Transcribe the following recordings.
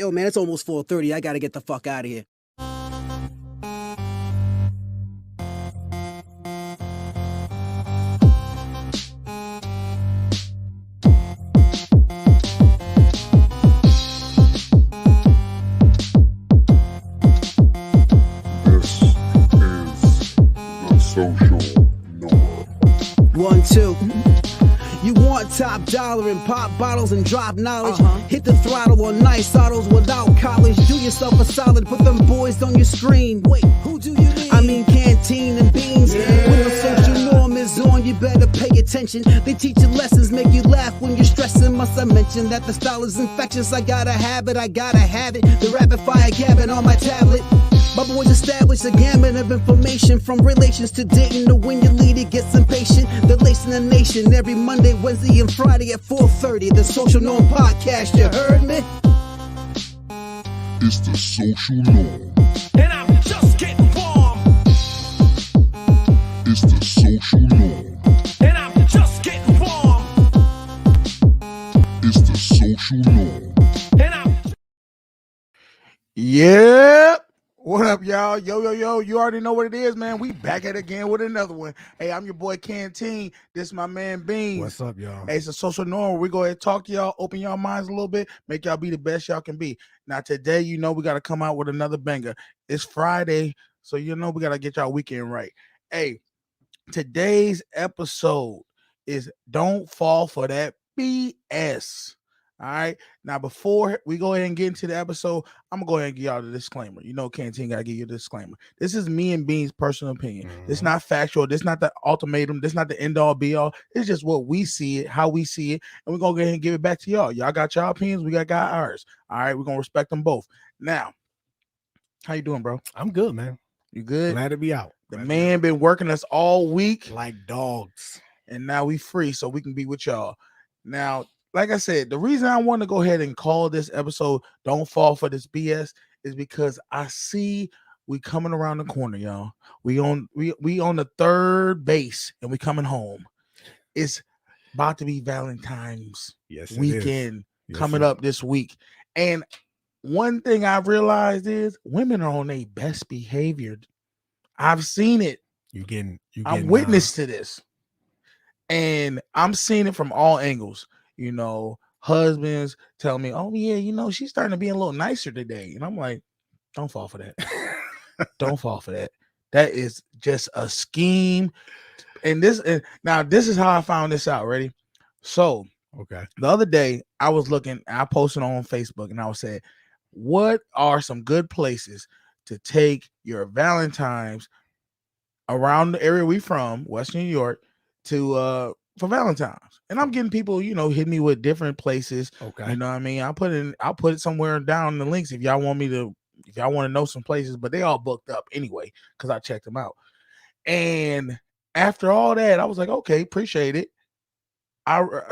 Yo, man, it's almost 4:30. I gotta get the fuck out of here. This is the Social Norm. 1, 2. You want top dollar and pop bottles and drop knowledge. Hit the throttle on nice autos without college. Do yourself a solid, put them boys on your screen. Wait, who do you mean? I mean Canteen and Beans. When the Social Norm is on, you better pay attention. They teach you lessons, make you laugh when you're stressing. Must I mention that the style is infectious? I gotta have it, I gotta have it. The rapid fire gabbing on my tablet. My boys established a gamut of information, from relations to dating to when your leader gets impatient. They're lacing the nation every Monday, Wednesday, and Friday at 4:30. The Social Norm Podcast, you heard me? It's the Social Norm. And I'm just getting warm. It's the Social Norm. And I'm just getting warm. It's the Social Norm. And I'm Yep. What up, y'all? Yo. You already know what it is, man. We back at it again with another one. Hey, I'm your boy Canteen. This is my man Beans. What's up, y'all? Hey, it's a Social Norm. We go ahead and talk to y'all, open y'all minds a little bit, make y'all be the best y'all can be. Now, today, we got to come out with another banger. It's Friday, so we got to get y'all weekend right. Hey, today's episode is Don't Fall for That BS. All right. Now, before we go ahead and get into the episode, I'm gonna go ahead and give y'all the disclaimer. Canteen gotta give you a disclaimer. This is me and Bean's personal opinion. It's not factual. This not the ultimatum. This not the end all be all. It's just what we see it, how we see it, and we're gonna go ahead and give it back to y'all. Y'all got y'all opinions. We got ours. All right. We're gonna respect them both. Now, how you doing, bro? I'm good, man. You good? Glad to be out. The man been working us all week, Like dogs. and now we free, so we can be with y'all. Now, like I said, the reason I want to go ahead and call this episode Don't Fall for This BS is because I see we coming around the corner, y'all. We on the third base and we coming home. It's about to be Valentine's Yes, it weekend Yes, coming it- up this week. And one thing I've realized is women are on their best behavior. I've seen it. You getting I'm witness to this. And I'm seeing it from all angles. Husbands tell me, oh yeah, she's starting to be a little nicer today. And I'm like, don't fall for that. Don't fall for that. That is just a scheme. And now this is how I found this out. Ready? So okay. the other day I was looking, I posted on Facebook and I was saying, what are some good places to take your Valentine's around the area we from, Western New York, to for Valentine's? And I'm getting people, hitting me with different places. Okay. You know what I mean? I'll put it somewhere down in the links if y'all want to know some places, but they all booked up anyway because I checked them out. And after all that, I was like, okay, appreciate it.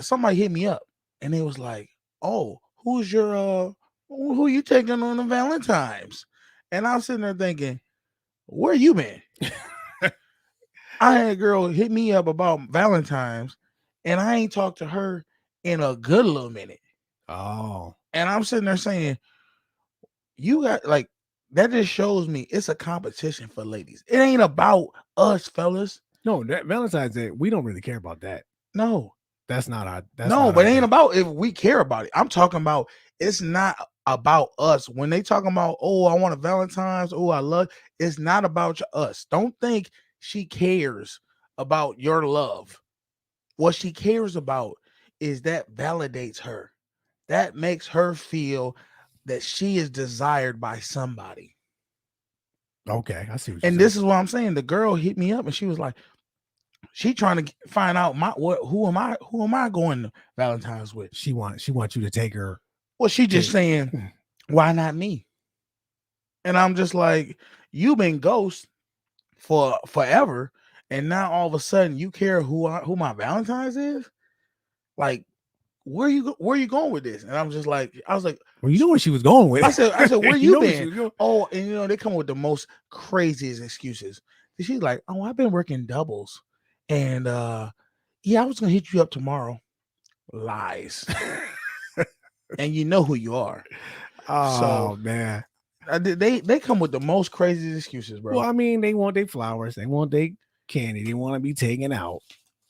Somebody hit me up and it was like, oh, who you taking on the Valentine's? And I'm sitting there thinking, where you been? I had a girl hit me up about Valentine's, and I ain't talked to her in a good little minute. Oh. And I'm sitting there saying, you got that just shows me it's a competition for ladies. It ain't about us, fellas. No, that Valentine's Day, we don't really care about that. No. That's not our But it ain't about if we care about it. I'm talking about it's not about us. When they talking about, oh, I want a Valentine's, oh, I love, it's not about us. Don't think she cares about your love. What she cares about is that validates her. That makes her feel that she is desired by somebody. Okay, I see what you're saying. And this is what I'm saying. The girl hit me up and she was like, she trying to find out who am I going to Valentine's with? She wants you to take her. Well, she just saying, why not me? And I'm just like, you've been ghost for forever, and now all of a sudden you care who my Valentine's is? Like, where you going with this? And I was like, Well, you know where she was going with. I said, where you where she was been? going. Oh, and they come with the most craziest excuses. And she's like, oh, I've been working doubles, and yeah, I was gonna hit you up tomorrow. Lies. And you know who you are. Oh man. They come with the most crazy excuses, bro. Well, I mean, they want their flowers, they want their candy, they want to be taken out.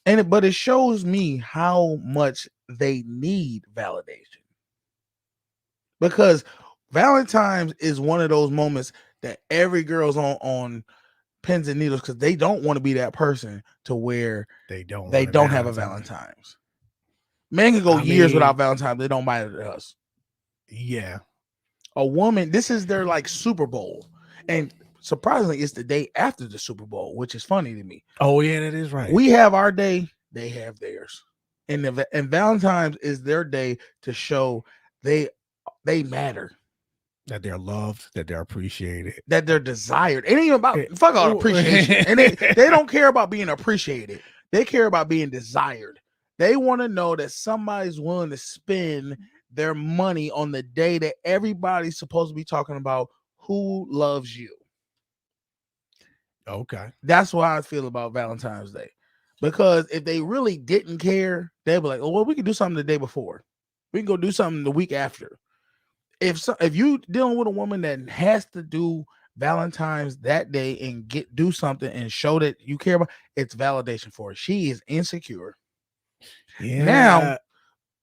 But it shows me how much they need validation, because Valentine's is one of those moments that every girl's on pins and needles, because they don't want to be that person to where They don't have a Valentine's. Men can go I years mean- without Valentine's. They don't matter to us. Yeah. A woman, this is their like Super Bowl, and surprisingly, it's the day after the Super Bowl, which is funny to me. Oh yeah, that is right. We have our day, they have theirs, and Valentine's is their day to show they matter, that they're loved, that they're appreciated. that they're desired. It ain't even about Eh, fuck all oh, appreciation, and they don't care about being appreciated. They care about being desired. They want to know that somebody's willing to spend their money on the day that everybody's supposed to be talking about who loves you. Okay. That's why I feel about Valentine's Day. Because if they really didn't care, they'd be like, oh, well, we can do something the day before. We can go do something the week after. If you dealing with a woman that has to do Valentine's that day and do something and show that you care about, it's validation for her. She is insecure. Yeah. Now,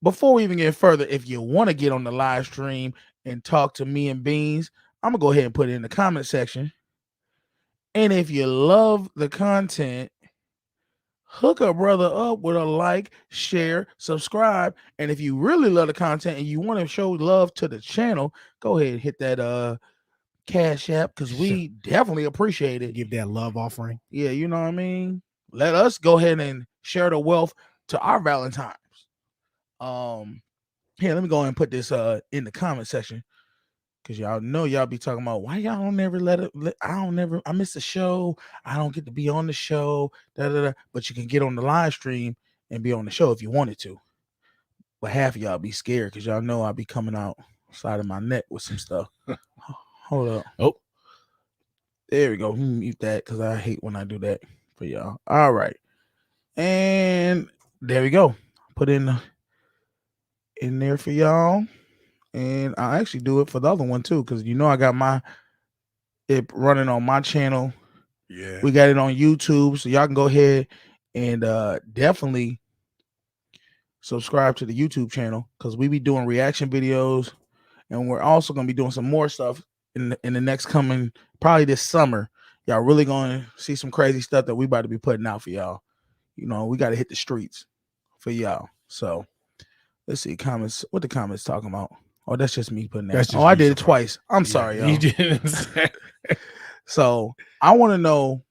before we even get further, if you want to get on the live stream and talk to me and Beans, I'm gonna go ahead and put it in the comment section. And if you love the content, hook a brother up with a like, share, subscribe. And if you really love the content and you want to show love to the channel, go ahead and hit that Cash App, because we definitely appreciate it. give that love offering. Yeah, you know what I mean? Let us go ahead and share the wealth to our Valentine's. Here, let me go ahead and put this in the comment section, because y'all know y'all be talking about why y'all don't never I miss the show, I don't get to be on the show, but you can get on the live stream and be on the show if you wanted to. But half of y'all be scared because y'all know I'll be coming out side of my neck with some stuff. Hold up. Oh, There we go. Mute that, because I hate when I do that for y'all. All right. And there we go. Put in there for y'all. And I'll actually do it for the other one too, because you know I got it running on my channel. yeah. We got it on YouTube, so y'all can go ahead and definitely subscribe to the YouTube channel, because we be doing reaction videos, and we're also gonna be doing some more stuff in the next coming, probably this summer. Y'all really gonna see some crazy stuff that we about to be putting out for y'all. You know, we got to hit the streets for y'all. So let's see comments. What the comments talking about? Oh, that's just me putting that. That's just I you did it surprised. twice. I'm sorry, y'all. You didn't say. So I want to know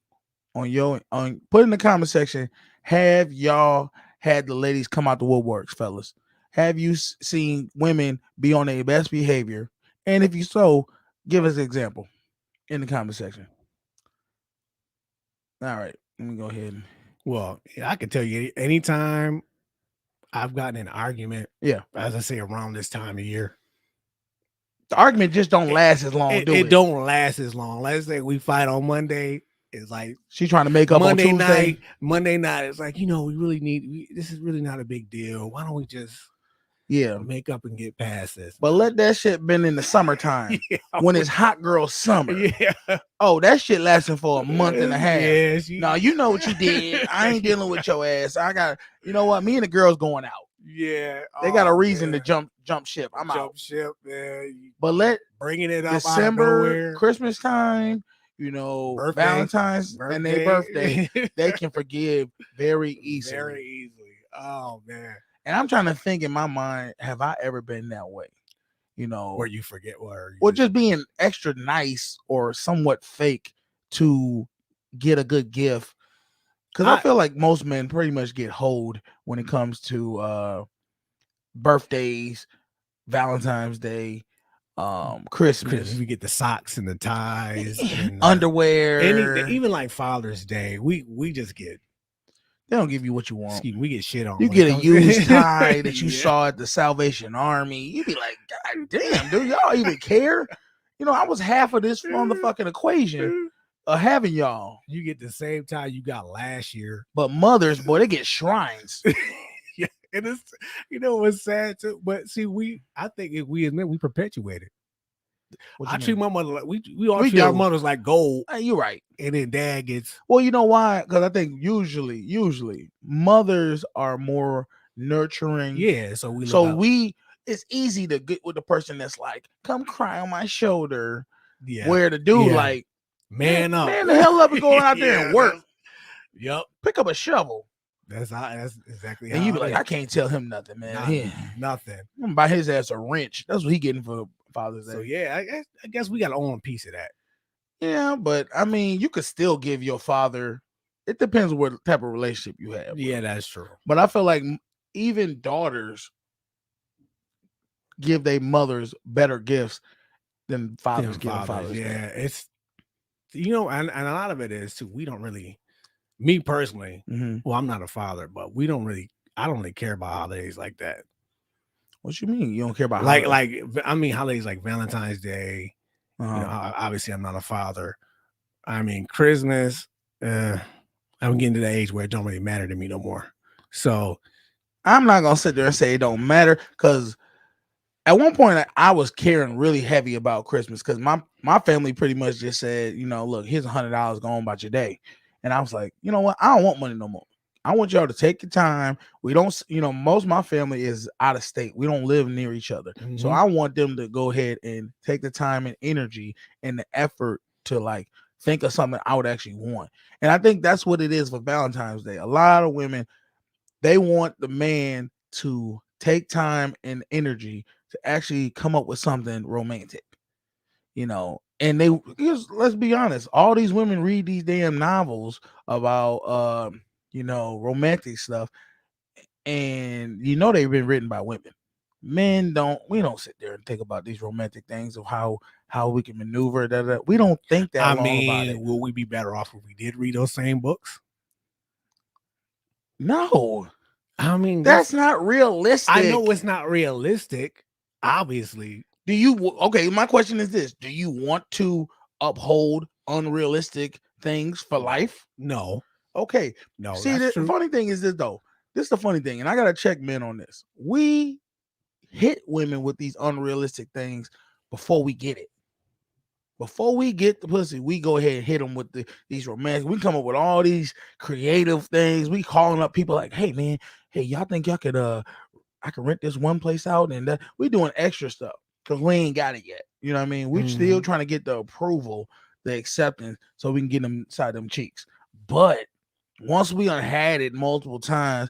put in the comment section, have y'all had the ladies come out the woodworks, fellas? Have you seen women be on their best behavior? And if you so, give us an example in the comment section. All right, let me go ahead. Well, I can tell you, anytime I've gotten an argument, Yeah. as I say, around this time of year, The argument just don't last as long. it don't last as long. Let's say we fight on Monday. It's like She's trying to make up Monday on Tuesday. Monday night, it's like, we really need, this is really not a big deal. Why don't we just Yeah. make up and get past this? But let that shit been in the summertime Yeah, when it's hot girl summer. yeah, Oh, that shit lasting for a month and a half. Yes, No, you know what you did. I ain't dealing with your ass. I got, you know what? Me and the girls going out. yeah. They got a Oh, reason man. to jump ship. I'm jump out. ship, man. You But let bringing it up out of December, nowhere. Christmas time, you know, Birthday. Valentine's and their birthday, they can forgive very easily. very easily. Oh man, And I'm trying to think in my mind, have I ever been that way? You know, where you forget where you or just being extra nice or somewhat fake to get a good gift. Because I feel like most men pretty much get hoed when it comes to birthdays, Valentine's Day, Christmas, we get the socks and the ties, and, underwear. even like Father's Day, we just get They don't give you what you want. we get shit on. You when it get a comes- used tie that you Yeah. saw at the Salvation Army. You be like, God damn, dude, y'all even care? You know, I was half of this motherfucking equation of having y'all. You get the same tie you got last year. But mothers, boy, they get shrines. Yeah, and it's what's sad too. But see, I think if we as men, we perpetuate it. What you I treat mean? my mother like we all We treat our do. mothers like gold, You're right. and then dad gets Well, you know why? Because I think usually mothers are more nurturing. yeah. So we look So up. it's easy to get with the person that's like, come cry on my shoulder. Yeah, Where the dude Yeah. like, man up, man the hell up and go out there and Yeah, work. that's- Yep, Pick up a shovel. that's exactly And how you be it like, is. I can't tell him nothing, man. Nothing, nothing. I'm gonna buy his ass a wrench. That's what he getting for Father's Day. So yeah, I guess we got to own a piece of that. Yeah, but I mean, you could still give your father. It depends what type of relationship you have. Yeah, that's true. But I feel like even daughters give their mothers better gifts than fathers give fathers. Yeah, it's and a lot of it is too. We don't really, me personally. Mm-hmm. Well, I'm not a father, but I don't really care about holidays like that. What you mean? You don't care about holidays like Valentine's Day. Obviously, I'm not a father. I mean, Christmas. I'm getting to the age where it don't really matter to me no more. So I'm not gonna sit there and say it don't matter, because at one point I was caring really heavy about Christmas, because my family pretty much just said, look, here's $100, go on about your day. And I was like, you know what? I don't want money no more. I want y'all to take your time. We don't, most of my family is out of state. We don't live near each other. Mm-hmm. So I want them to go ahead and take the time and energy and the effort to like think of something I would actually want. And I think that's what it is for Valentine's Day. A lot of women, they want the man to take time and energy to actually come up with something romantic, and let's be honest, all these women read these damn novels about, romantic stuff, and they've been written by women. Men we don't sit there and think about these romantic things of how we can maneuver. We don't think that long about it. Will we be better off if we did read those same books? No, I mean, that's not realistic. I know it's not realistic, obviously. Okay, my question is this: do you want to uphold unrealistic things for life? No. Okay. No. See, the funny thing is this, though. This is the funny thing, and I gotta check men on this. We hit women with these unrealistic things before we get it. Before we get the pussy, we go ahead and hit them with these romantic. We come up with all these creative things. We calling up people like, hey man, hey, y'all think y'all could I can rent this one place out, and we doing extra stuff because we ain't got it yet. You know what I mean? We're still trying to get the approval, the acceptance, so we can get them inside them cheeks. But once we done had it multiple times,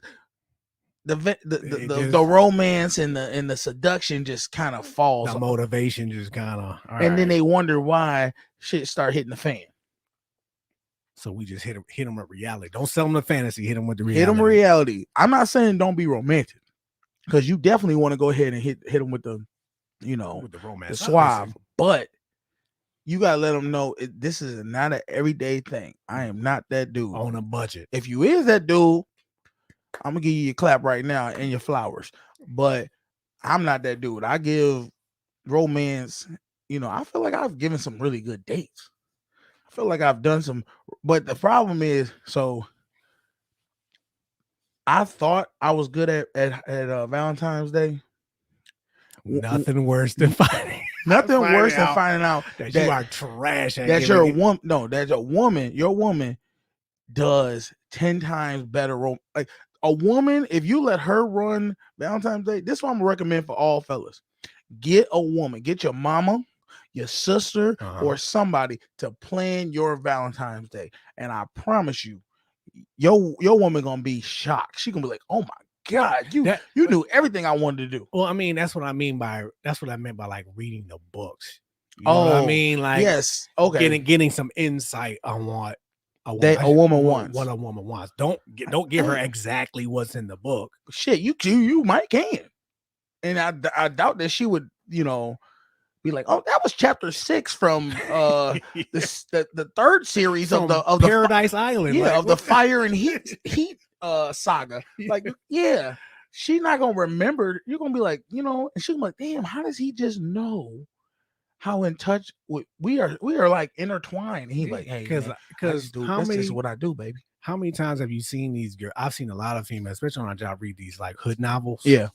the romance and the seduction just kind of falls. The motivation just kind of, then they wonder why shit start hitting the fan. So we just hit them with reality. Don't sell them the fantasy. Hit them with the reality. Hit them reality. I'm not saying don't be romantic, because you definitely want to go ahead and hit them with the, with the romance, the suave. But you gotta let them know this is not an everyday thing. I am not that dude on a budget. If you is that dude, I'm gonna give you your clap right now and your flowers. But I'm not that dude. I give romance. I feel like I've given some really good dates. I feel like I've done some, but the problem is, so I thought I was good at Valentine's Day. Nothing worse than finding. Nothing worse than finding out that you are trash. That you're a woman. No, that a woman. Your woman does 10 times better. Like a woman, if you let her run Valentine's Day, this is what I'm gonna recommend for all fellas. Get a woman. Get your mama, your sister, or somebody to plan your Valentine's Day, and I promise you, your woman gonna be shocked. She gonna be like, "Oh my God, you knew everything I wanted to do." Well, I mean, that's what I meant by like reading the books. You know what I mean? Like, yes, okay, getting some insight on what a woman wants. What a woman wants. Don't give her exactly what's in the book. Shit, you might can, and I doubt that she would, be like, "Oh, that was chapter 6 from the third series of the Paradise Island, of the Fire and Heat saga." Like, yeah, she's not gonna remember. You're gonna be like, and she's gonna be like, "Damn, how does he just know how in touch we are like intertwined?" And he's like, "Hey, because this is what I do, baby." How many times have you seen these girls? I've seen a lot of females, especially on our job, read these like hood novels. Yeah.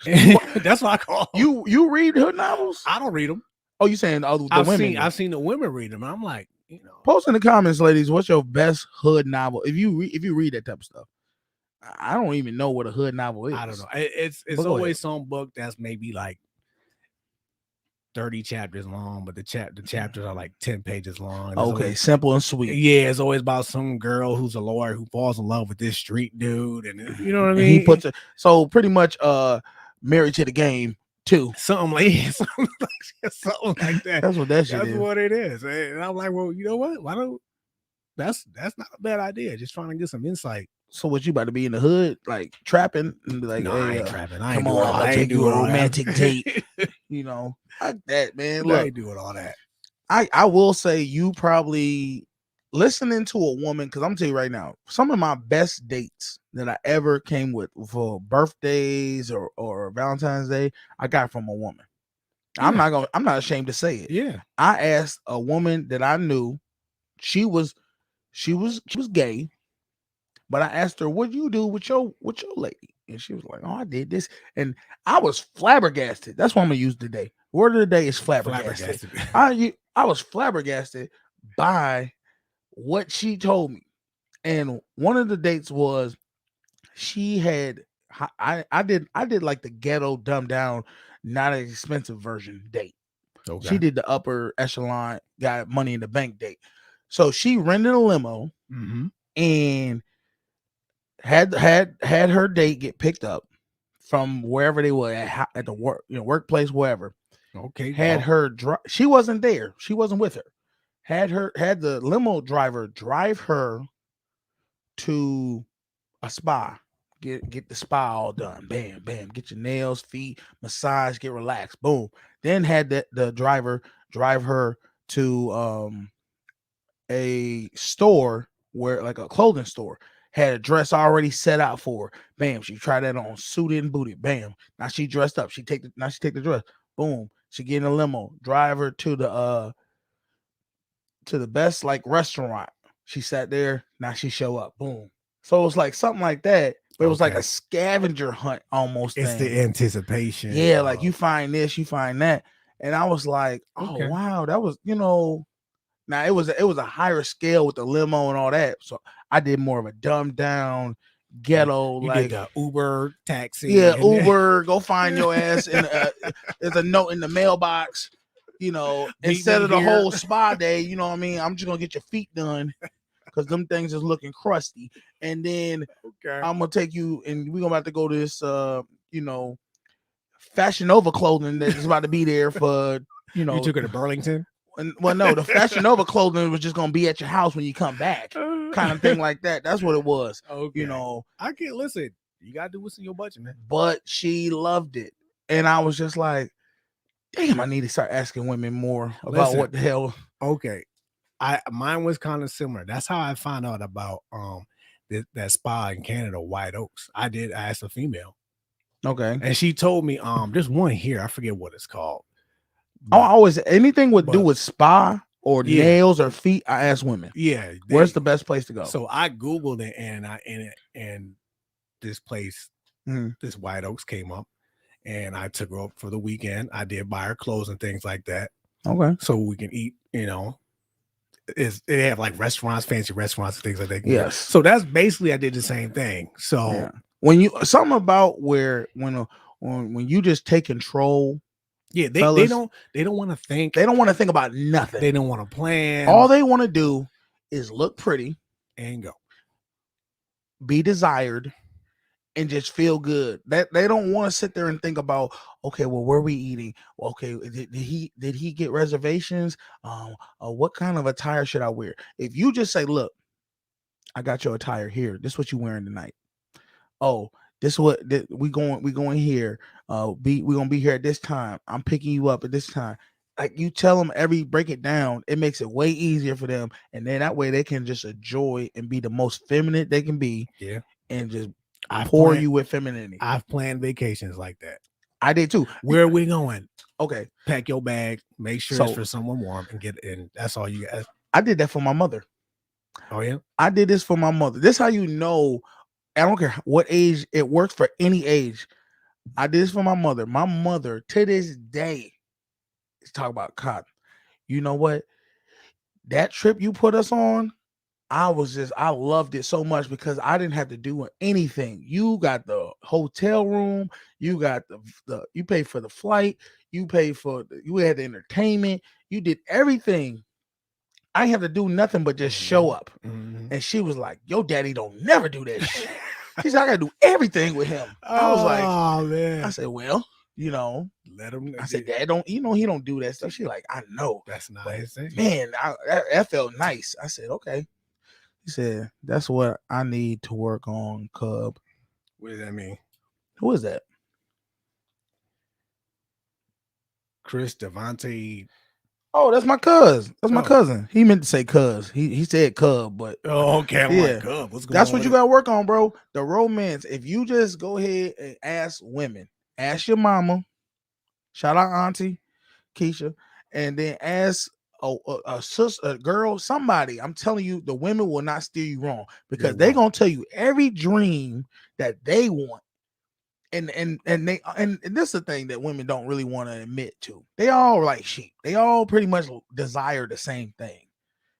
That's what I call them. You read hood novels? I don't read them. Oh, you saying the women? I've seen the women read them. I'm like, you know, Post in the comments, ladies. What's your best hood novel? If you read that type of stuff, I don't even know what a hood novel is. I don't know. It's But go always ahead. some book that's maybe like 30 chapters long, but the chapters are like 10 pages long. And it's Okay, always- simple and sweet. yeah, it's always about some girl who's a lawyer who falls in love with this street dude, and you know what I And mean. he puts it so pretty much married to the game too. something like something like that. That's what that shit That's is. what it is. And I'm like, well, you know what? Why don't that's not a bad idea. Just trying to get some insight. So what you about to be in the hood, like trapping and be like, No, hey, I ain't trapping. I ain't come doing on, all I'll that. I take ain't you doing a all that. romantic date. You know, like that, man. I Look, ain't doing all that. I will say you probably listening to a woman, because I'm tell you right now, some of my best dates that I ever came with for birthdays or Valentine's Day, I got from a woman. I'm not ashamed to say it. Yeah. I asked a woman that I knew, she was gay, but I asked her, what do you do with your lady? And she was like, oh, I did this. And I was flabbergasted. That's what I'm gonna use today. Word of the day is flabbergasted. I was flabbergasted by what she told me. And one of the dates was she had I did like the ghetto dumbed down, not an expensive version date. Okay. She did the upper echelon, got money in the bank date. So she rented a limo and had her date get picked up from wherever they were at the work, workplace, wherever. Okay. Had her drive. She wasn't there. She wasn't with her. Had the limo driver drive her to a spa. Get the spa all done. Bam, bam. Get your nails, feet, massage, get relaxed. Boom. Then had the driver drive her to a store where, like a clothing store, had a dress already set out for her. Bam. She tried that on, suited and booted. Bam. Now she dressed up. She take the dress. Boom. She get in a limo. Drive her to the best like restaurant. She sat there. Now she show up. Boom. So it was like something like that. But it was like a scavenger hunt almost. It's the anticipation. Yeah, like you find this, you find that. And I was like, oh wow, that was, now it was a higher scale with the limo and all that. So I did more of a dumbed down ghetto, you like did the Uber taxi. Yeah, Uber, go find your ass in there's a note in the mailbox, instead of the whole spa day, you know what I mean? I'm just gonna get your feet done. Because them things is looking crusty, and then I'm gonna take you, and we're gonna have to go to this, Fashion Nova clothing that is about to be there for, You took her to Burlington. Well, no, the Fashion Nova clothing was just gonna be at your house when you come back, kind of thing like that. That's what it was. Okay. I can't listen. You gotta do what's in your budget, man. But she loved it, and I was just like, damn, I need to start asking women more about what the hell. Okay. Mine was kind of similar. That's how I found out about that spa in Canada, White Oaks. I asked a female. Okay. And she told me there's one here. I forget what it's called. I always anything would do with spa or nails or feet, I ask women. Yeah. Where's the best place to go? So I Googled it and this place, this White Oaks came up, and I took her up for the weekend. I did buy her clothes and things like that. Okay. So we can eat, they have like restaurants, fancy restaurants and things like that. Yes. So that's basically I did the same thing. So when you something about where when you just take control, they don't want to think. They don't want to think about nothing. They don't want to plan. All they want to do is look pretty and go. Be desired. And just feel good. That they don't want to sit there and think about, okay, well, where are we eating? Okay, did he get reservations? What kind of attire should I wear? If you just say, look, I got your attire here. This is what you wearing tonight. Oh, this is what we going here. We're gonna be here at this time. I'm picking you up at this time. Like you tell them break it down. It makes it way easier for them, and then that way they can just enjoy and be the most feminine they can be. Yeah, and just. You with femininity. I've planned vacations like that. I did too. Where are we going? Okay. Pack your bag, make sure it's for someone warm, and get in. That's all you got. I did that for my mother. Oh, yeah? I did this for my mother. This is how you know, I don't care what age, it works for any age. I did this for my mother. My mother, to this day, talk about cotton. You know what? That trip you put us on, I loved it so much because I didn't have to do anything. You got the hotel room, you got you pay for the flight, you had the entertainment, you did everything. I didn't have to do nothing but just show up. And she was like, "Yo, daddy don't never do that shit." She said, "I gotta do everything with him." I was like, "Oh man." I said, "Well, let him." I said, "Dad, he don't do that stuff." She's like, "I know." That's nice. Man, that felt nice. I said, "Okay." He said, "That's what I need to work on, Cub." What does that mean? Who is that? Chris Devontae. Oh, that's my cousin. That's my cousin. He meant to say cuz. He said Cub, but okay. I'm like, Cub. What's going that's on what you got to work on, bro. The romance. If you just go ahead and ask women, ask your mama, shout out Auntie Keisha, and then ask a sister, a girl, somebody. I'm telling you, the women will not steer you wrong because they're gonna tell you every dream that they want. And this is the thing that women don't really want to admit to. They all like sheep. They all pretty much desire the same thing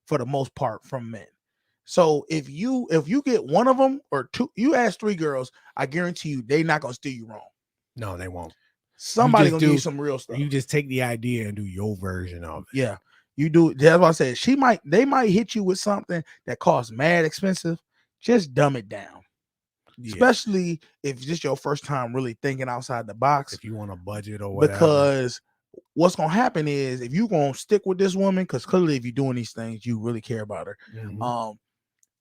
for the most part from men. So if you get one of them or two, you ask 3 girls, I guarantee you they're not gonna steer you wrong. No, they won't. Somebody gonna do some real stuff. You just take the idea and do your version of it. Yeah, you do. That's what I said. They might hit you with something that costs mad expensive. Just dumb it down. Yeah. Especially if it's just your first time really thinking outside the box. If you want a budget or whatever. Because what's gonna happen is if you're gonna stick with this woman, because clearly if you're doing these things, you really care about her.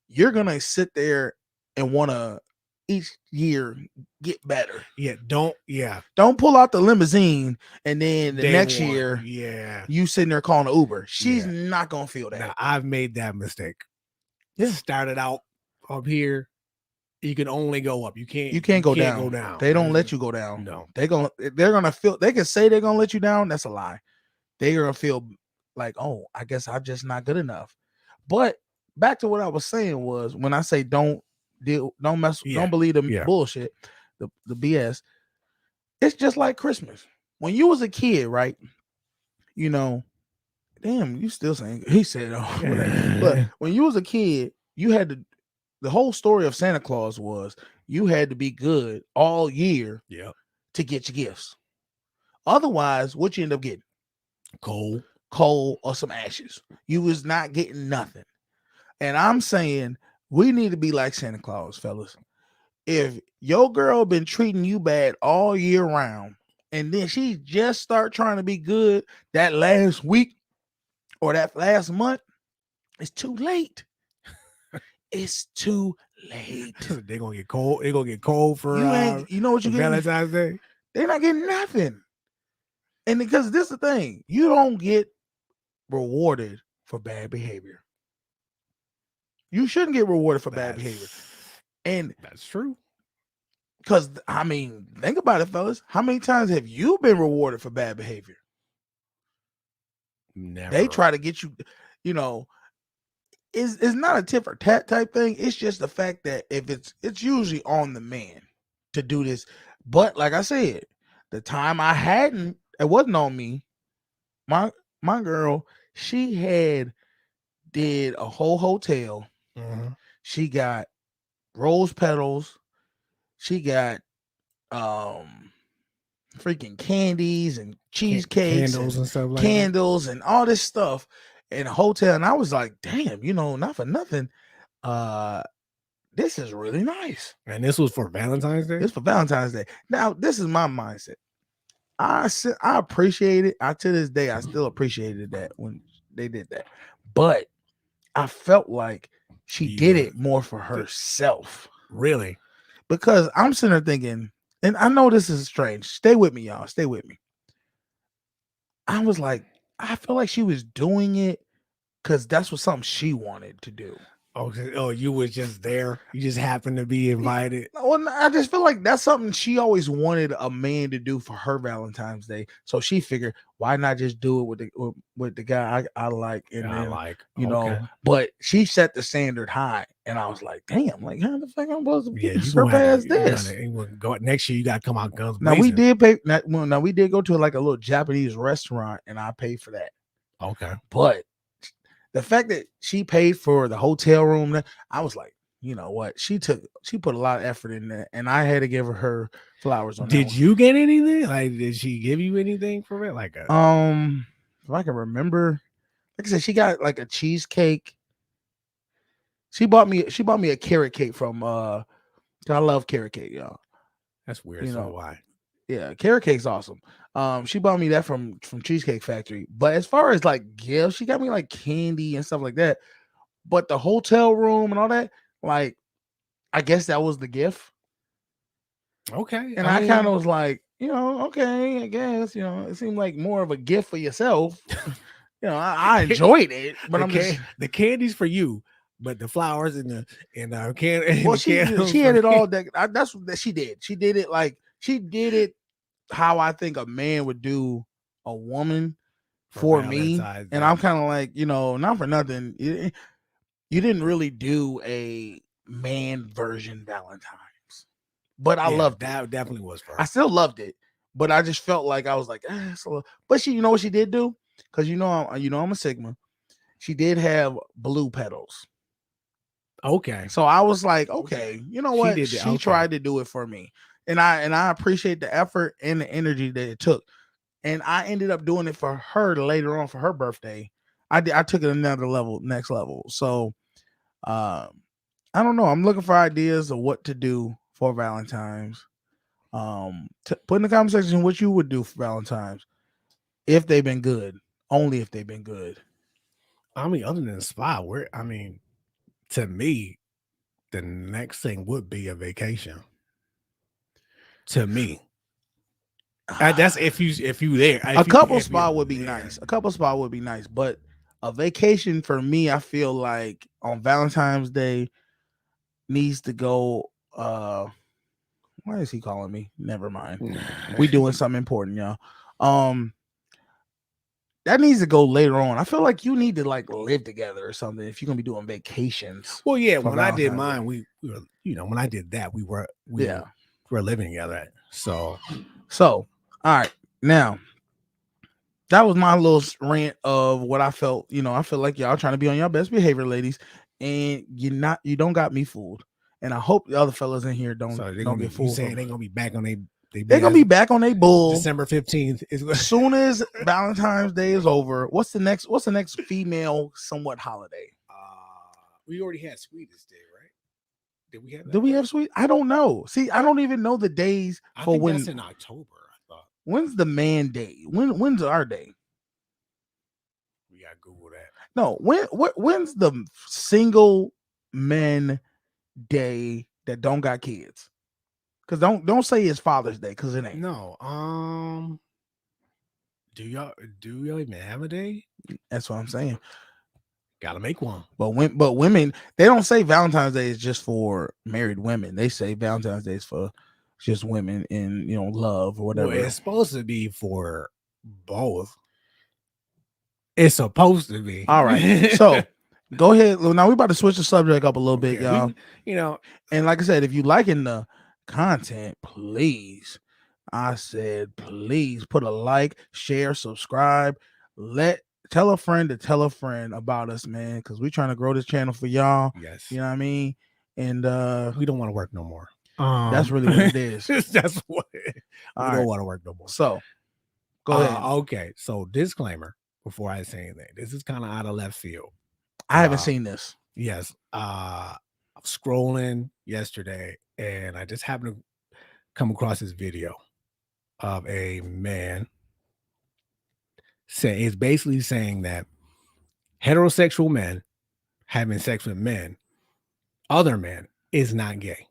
You're gonna sit there and want to each year get better. Don't pull out the limousine and then the next year you sitting there calling an Uber. She's not gonna feel that. Now, I've made that mistake. Started out up here. You can only go up. You can't go down. They don't let you go down. No. They're gonna feel, they can say they're gonna let you down. That's a lie. They're gonna feel like, oh, I guess I'm just not good enough. But back to what I was saying was when I say don't believe the bullshit, the BS. It's just like Christmas. When you was a kid, right? Damn, you still saying he said, oh, but when you was a kid, you had the whole story of Santa Claus was you had to be good all year to get your gifts. Otherwise, what you end up getting? Coal or some ashes. You was not getting nothing. And I'm saying we need to be like Santa Claus, fellas. If your girl been treating you bad all year round, and then she just start trying to be good that last week or that last month, it's too late. It's too late. They're gonna get cold. They're gonna get cold for you know what you get? Valentine's Day. They're not getting nothing. And because this is the thing, you don't get rewarded for bad behavior. You shouldn't get rewarded for bad behavior. And that's true. Because I mean, think about it, fellas. How many times have you been rewarded for bad behavior? Never. They try to get you, it's not a tit for tat type thing. It's just the fact that if it's usually on the man to do this. But like I said, the time it wasn't on me. My girl, she did a whole hotel. Mm-hmm. She got rose petals. She got freaking candies and cheesecakes, candles and stuff like candles and all this stuff in a hotel. And I was like, damn, not for nothing. This is really nice. And this was for Valentine's Day? This for Valentine's Day. Now, this is my mindset. I appreciate it. To this day, I still appreciated that when they did that. But I felt like she did it more for herself. Really? Because I'm sitting there thinking, and I know this is strange. Stay with me, y'all. Stay with me. I was like, I feel like she was doing it because that's what something she wanted to do. Oh, you was just there. You just happened to be invited. Well, I just feel like that's something she always wanted a man to do for her Valentine's Day. So she figured, why not just do it with the guy I like, and I then, like, you okay. know. But she set the standard high, and I was like, damn, like how the fuck I'm supposed to Yeah, you surpass this? Go next year. You gotta come out guns Now blazing. we did pay. Now we did go to like a little Japanese restaurant, and I paid for that. Okay. But the fact that she paid for the hotel room, I was like, you know what? She put a lot of effort in that, and I had to give her flowers on that Did one. you get anything? Like, did she give you anything for it? Like a If I can remember, like I said, she got like a cheesecake. She bought me a carrot cake from 'cause I love carrot cake, y'all. that's weird. You So know, why? Yeah, carrot cake's awesome. She bought me that from Cheesecake Factory. But as far as like gifts, she got me like candy and stuff like that. But the hotel room and all that, like, I guess that was the gift. Okay. And I kind of was like, you know, okay, I guess, you know, it seemed like more of a gift for yourself. You know, I enjoyed it, but the candy's for you, but the flowers and the can. Well, the she candles had for it me. all. That's what she did. She did it like she did it how I think a man would do a woman for me. Valentine's And Day. I'm kind of like, you know, not for nothing. You didn't really do a man version Valentine's, but I Yeah, loved that. it. Definitely was for her. I still loved it, but I just felt like I was like, but you know what she did do? Because I'm a Sigma. She did have blue petals. Okay. So I was like, okay, you know what? did She okay. tried to do it for me. And I appreciate the effort and the energy that it took. And I ended up doing it for her later on for her birthday. I took it another level, next level. So I don't know. I'm looking for ideas of what to do for Valentine's. Put in the comment section what you would do for Valentine's if they've been good. Only if they've been good. I mean, other than spa, to me, the next thing would be a vacation. To me, that's if you there. A couple spa would be nice. A couple spa would be nice, but a vacation for me, I feel like on Valentine's Day needs to go. Why is he calling me? Never mind. We doing something important, y'all. That needs to go later on. I feel like you need to like live together or something if you're gonna be doing vacations. Well, yeah. for When I did Valentine's Day. mine, we were, when I did that, we were living together. So all right, now that was my little rant of what I felt. I feel like y'all trying to be on your best behavior, ladies, and you don't got me fooled. And I hope the other fellas in here don't get fooled. You saying they're gonna be back on they're gonna be back on their bull. December 15th is as soon as Valentine's Day is over. What's the next female somewhat holiday? We already had Sweetest Day, right? Did we have that? Do we have sweet? I don't know. See, I don't even know the days I think that's in October. I thought. When's the man day? When's our day? We gotta Google that. No, when's the single men day that don't got kids? Because don't say it's Father's Day, because it ain't. No. Do y'all even have a day? That's what I'm saying. Gotta make one. But women, they don't say Valentine's Day is just for married women. They say Valentine's Day is for just women in love or whatever. Well, it's supposed to be for both. It's supposed to be. All right. So go ahead. Now we're about to switch the subject up a little bit, y'all. And like I said, if you liking the content, please put a like, share, subscribe, tell a friend to tell a friend about us, man, because we're trying to grow this channel for y'all. Yes. You know what I mean? And we don't want to work no more. That's really what it is. That's what we don't want to work no more. So go ahead. Okay. So disclaimer before I say anything. This is kind of out of left field. I haven't seen this. Yes. I was scrolling yesterday and I just happened to come across this video of a man it's basically saying that heterosexual men having sex with other men, is not gay.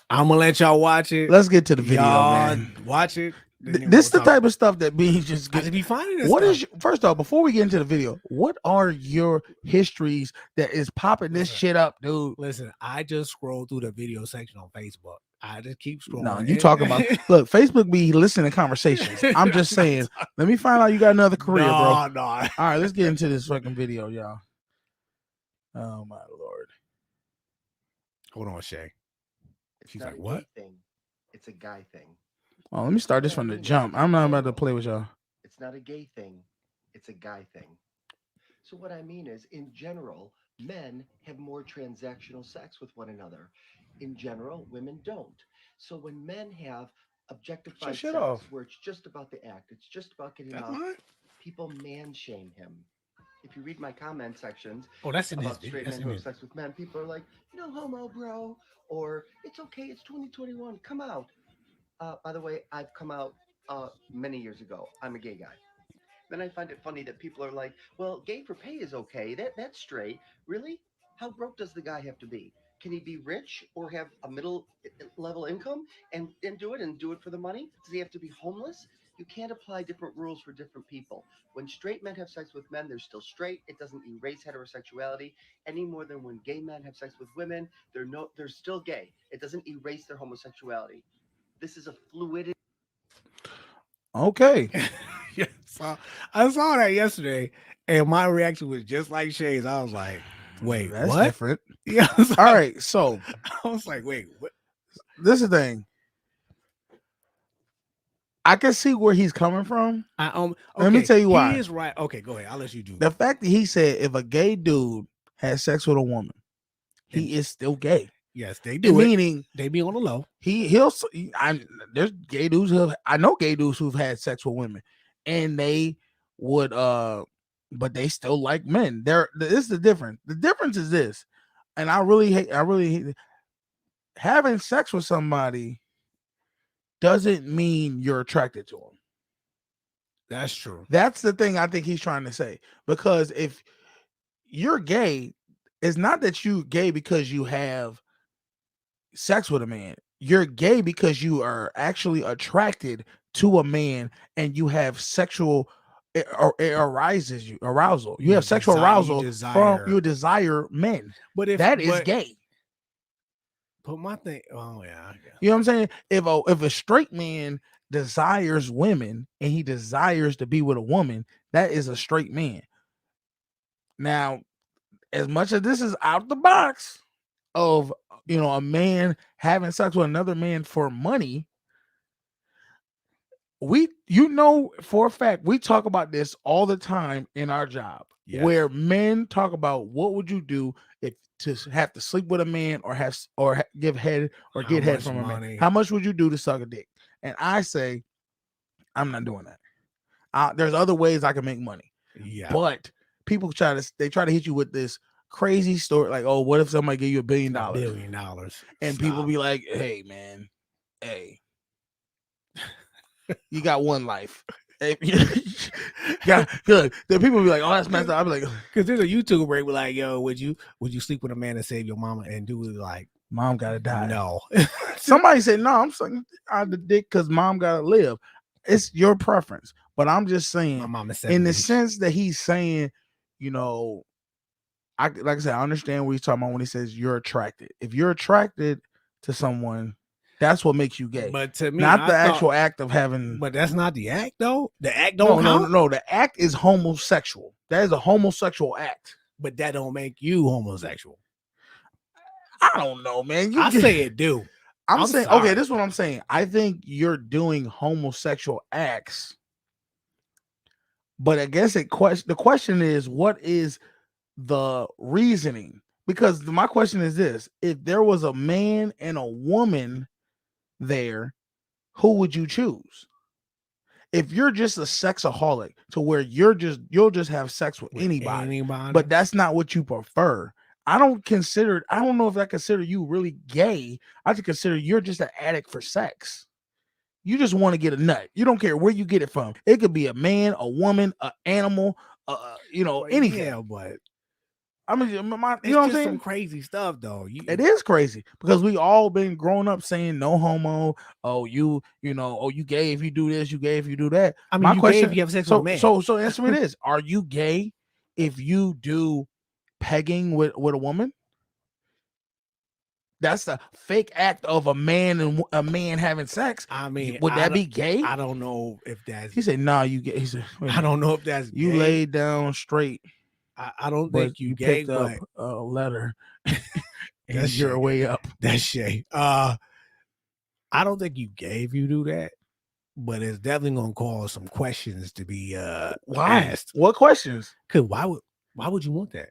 I'm gonna let y'all watch it. Let's get to the video, man. Watch it. This the type of stuff that Beans just I get. should be finding this. What stuff. is first off, before we get into the video, what are your histories that is popping this Listen. shit up, dude? Listen, I just scroll through the video section on Facebook. I just keep scrolling. No, you talking about look, Facebook be listening to conversations. I'm just saying, let me find out you got another career, bro. No. All right, let's get into this fucking video, y'all. Oh my lord. Hold on, Shay. It's She's not like, a "What?" gay thing. It's a guy thing. Oh, let me start this from the jump. I'm not about to play with y'all. It's not a gay thing. It's a guy thing. So what I mean is, in general, men have more transactional sex with one another. In general, women don't. So when men have objectified shit sex, off. where it's just about the act, it's just about getting That's off, mine? people man shame him. If you read my comment sections Oh, that's in this about video. straight That's men in who have this. sex with men, people are like, no homo, bro, or it's okay, it's 2021, come out. By the way, I've come out many years ago. I'm a gay guy. Then I find it funny that people are like, well, gay for pay is okay. That's straight. Really? How broke does the guy have to be? Can he be rich or have a middle level income and do it for the money? Does he have to be homeless? You can't apply different rules for different people. When straight men have sex with men, they're still straight. It doesn't erase heterosexuality any more than when gay men have sex with women, they're still gay. It doesn't erase their homosexuality. This is a fluidity. Okay. Yeah, so I saw that yesterday, and my reaction was just like Shay's. I was like, "Wait, That's what?" different. Yeah. I was like, All right, so I was like, "Wait, what?" this is the thing. I can see where he's coming from. Let me tell you why. He is right. Okay, go ahead. I'll let you do. The fact that he said if a gay dude has sex with a woman, he is still gay. Yes, they do it. Meaning They be on the low. there's gay dudes I know gay dudes who've had sex with women, and they would but they still like men. This is the difference. The difference is this, and I really hate having sex with somebody doesn't mean you're attracted to them. That's true. That's the thing I think he's trying to say. Because if you're gay, it's not that you gay because you have sex with a man. You're gay because you are actually attracted to a man and you have sexual it arises you arousal. You have sexual arousal from you desire men. But if That is gay. But my thing, oh yeah, You know what I'm saying? If a straight man desires women and he desires to be with a woman, that is a straight man. Now, as much as this is out the box of a man having sex with another man for money, for a fact we talk about this all the time in our job. Yes. Where men talk about what would you do if to have to sleep with a man or give head or get head from a man. How much would you do to suck a dick? And I say, I'm not doing that. There's other ways I can make money. Yeah. But people try to hit you with this crazy story, like, oh, what if somebody gave you $1 billion? $1 billion. And people be like, hey, man, you got one life. Yeah, good. Then people be like, "Oh, that's messed up." I'm like, because there's a YouTube where it be like, "Yo, would you sleep with a man and save your mama?" And do it like, "Mom gotta die." No. Somebody said, "No, I'm sucking out the dick because mom gotta live." It's your preference, but I'm just saying, my mom is in the sense that he's saying, like I said, I understand what he's talking about when he says you're attracted. If you're attracted to someone, that's what makes you gay. But to me, not the actual act of having. But that's not the act, though. The act don't count. No. The act is homosexual. That is a homosexual act. But that don't make you homosexual. I don't know, man. I say it do. I'm saying, sorry. Okay, this is what I'm saying. I think you're doing homosexual acts. But I guess the question is, what is the reasoning? Because my question is this: if there was a man and a woman there, who would you choose? If you're just a sexaholic to where you'll just have sex with anybody, but that's not what you prefer. I don't know if I consider you really gay. I just consider you're just an addict for sex. You just want to get a nut. You don't care where you get it from. It could be a man, a woman, an animal, anything. Yeah, but I mean, you It's know what I'm just some saying? crazy stuff, though. It is crazy because we all been grown up saying no homo. Oh, you know, oh, you gay if you do this, you gay if you do that. I mean, My you question, gay if you have sex with a man. so answer me this: Are you gay if you do pegging with a woman? That's a fake act of a man and a man having sex. I mean, would that be gay? I don't know if that's. He said, "Nah, you gay." He said, I don't know if that's you gay. laid down straight. I don't But think you gay, picked up but a letter and That's you're shade. way up. That's shade. I don't think you gay if you do that, but it's definitely gonna cause some questions to be Why? asked. What questions? Cause why would you want that?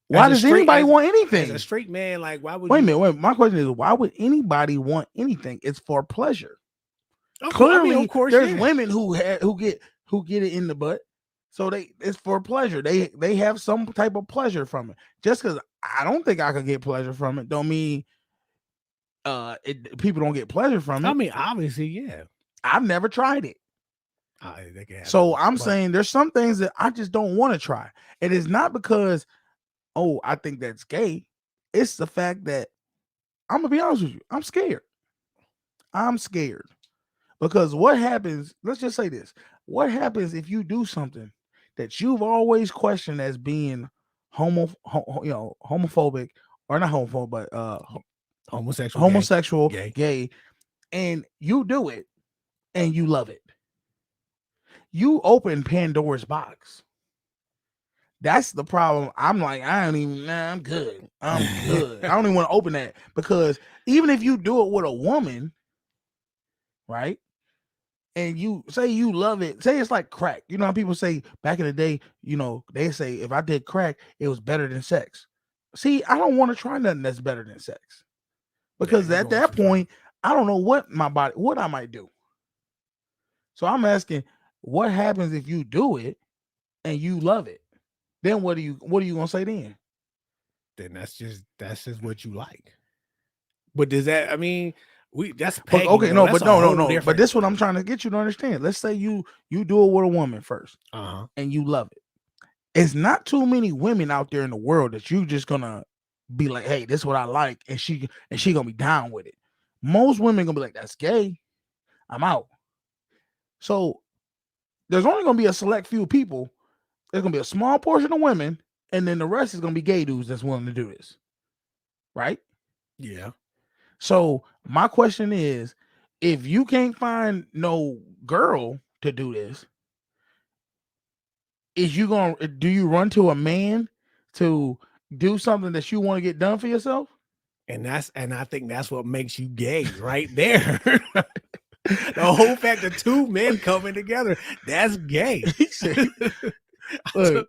Why As a does straight- anybody as- want As anything? a straight man, like why would Wait a you? minute. Wait. My question is, why would anybody want anything? It's for pleasure. Of course- I mean, Clearly, of course, there's yeah. women who get it in the butt, so it's for pleasure. They have some type of pleasure from it. Just because I don't think I could get pleasure from it, don't mean people don't get pleasure from it. I mean, obviously, yeah. I've never tried it. They can have So those, I'm but- saying there's some things that I just don't want to try. It is not because, oh, I think that's gay. It's the fact that I'm gonna be honest with you. I'm scared. I'm scared because what happens? Let's just say this: what happens if you do something that you've always questioned as being homophobic or not homophobic, but homosexual, gay, and you do it and you love it? You open Pandora's box. That's the problem. I'm like, I'm good. I'm good. I don't even want to open that because even if you do it with a woman, right? And you say you love it, say it's like crack. You know how people say back in the day, they say if I did crack, it was better than sex. See, I don't want to try nothing that's better than sex because at that point, I don't know what I might do. So I'm asking, what happens if you do it and you love it? Then what are you gonna say then? Then that's just what you like. But does that? I mean, that's But, pegging, okay. though. No, That's but a whole no. But different- this is what I'm trying to get you to understand. Let's say you do it with a woman first, and you love it. It's not too many women out there in the world that you just gonna be like, hey, this is what I like, and she gonna be down with it. Most women gonna be like, that's gay. I'm out. So there's only gonna be a select few people. There's gonna be a small portion of women, and then the rest is gonna be gay dudes that's willing to do this, right? Yeah. So my question is, if you can't find no girl to do this, do you run to a man to do something that you want to get done for yourself? And I think that's what makes you gay right there. The whole fact of two men coming together, that's gay. Look,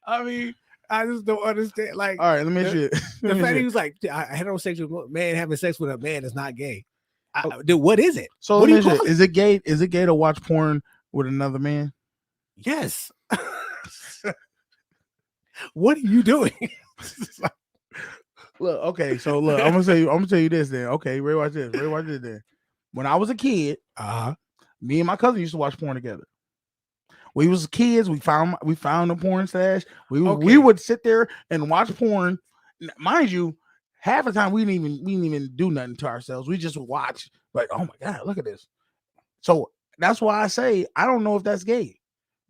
I mean, I just don't understand. Like, all right, let me ask you. the fact he was like, a heterosexual man having sex with a man is not gay. Dude, what is it? So what let me do you ask call you, it? is it gay to watch porn with another man? Yes. What are you doing? Look, okay, so look, I'm gonna tell you this then. Okay, Ray, watch this. Ray, watch this then. When I was a kid, me and my cousin used to watch porn together. We was kids. We found a porn stash. We would sit there and watch porn. Mind you, half the time we didn't even do nothing to ourselves. We just watch. Like, oh my god, look at this. So that's why I say I don't know if that's gay,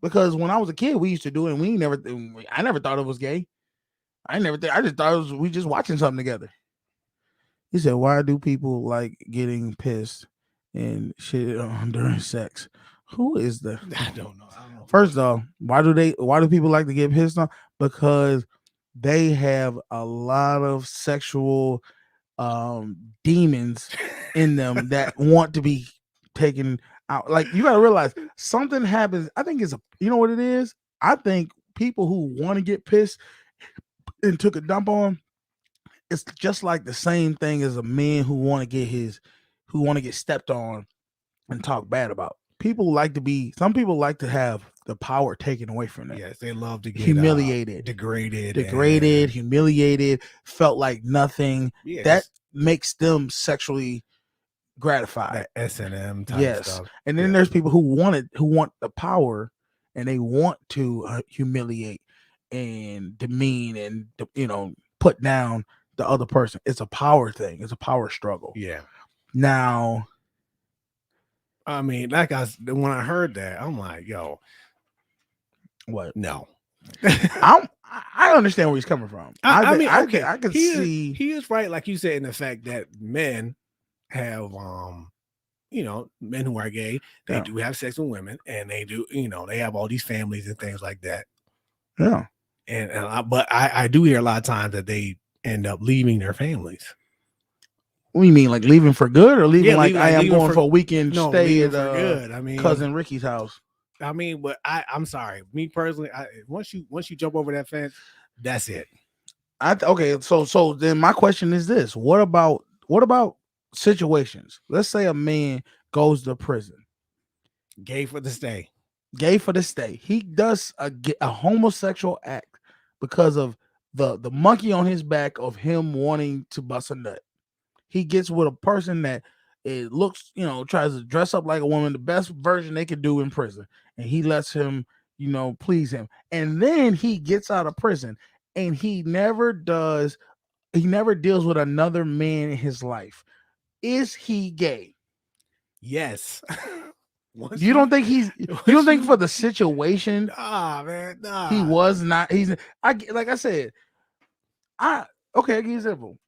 because when I was a kid, we used to do it, and I never thought it was gay. I just thought it was we just watching something together. He said, "Why do people like getting pissed and shit on during sex?" Who is the? I don't know. First off, why do people like to get pissed on? Because they have a lot of sexual demons in them that want to be taken out. Like, you gotta realize something happens. I think you know what it is? I think people who want to get pissed and took a dump on, it's just like the same thing as a man who want to get stepped on and talk bad about. Some people like to have the power taken away from them. Yes, they love to get humiliated, degraded, humiliated, felt like nothing. Yes. That makes them sexually gratified. That S&M type stuff. And then there's people who want the power and they want to humiliate and demean and put down the other person. It's a power thing. It's a power struggle. Yeah. Now, I mean, when I heard that, I'm like, yo, what? No. I understand where he's coming from. I mean, okay, I can he see he is right, like you said, in the fact that men have men who are gay, they do have sex with women, and they do, they have all these families and things like that. Yeah. But I do hear a lot of times that they end up leaving their families. What do you mean, like leaving for good, or leaving leaving, I am going for a weekend stay at good. I mean, cousin Ricky's house. I mean, but I'm sorry, me personally, once you jump over that fence, that's it. Okay, so then my question is this: what about situations? Let's say a man goes to prison, gay for the stay. He does a homosexual act because of the monkey on his back of him wanting to bust a nut. He gets with a person that it looks, tries to dress up like a woman, the best version they could do in prison, and he lets him, please him. And then he gets out of prison and he never deals with another man in his life. Is he gay? Yes. You don't think for the situation? Nah, man, nah. He was not. Like I said, I'll give you an example.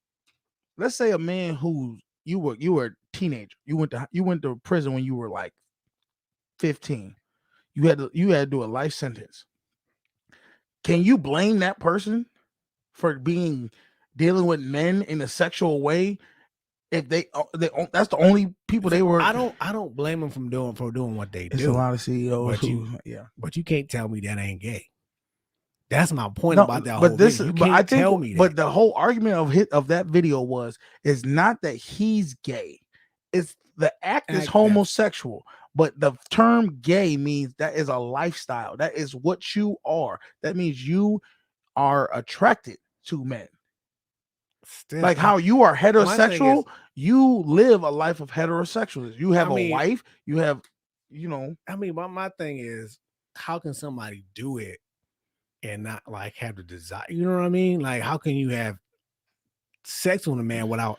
Let's say a man who you were a teenager. You went to prison when you were like 15. You had to do a life sentence. Can you blame that person for dealing with men in a sexual way? If that's the only people they were. I don't blame them for doing what they do. It's a lot of CEOs but you can't tell me that ain't gay. That's my point about that whole video. You can't tell me that. But the whole argument of that video is not that he's gay. It's the act is homosexual. But the term gay means that is a lifestyle. That is what you are. That means you are attracted to men. Still, like how you are heterosexual, you live a life of heterosexualism. You have a wife, you have, I mean, my thing is, how can somebody do it and not like have the desire? You know what I mean? Like, how can you have sex with a man without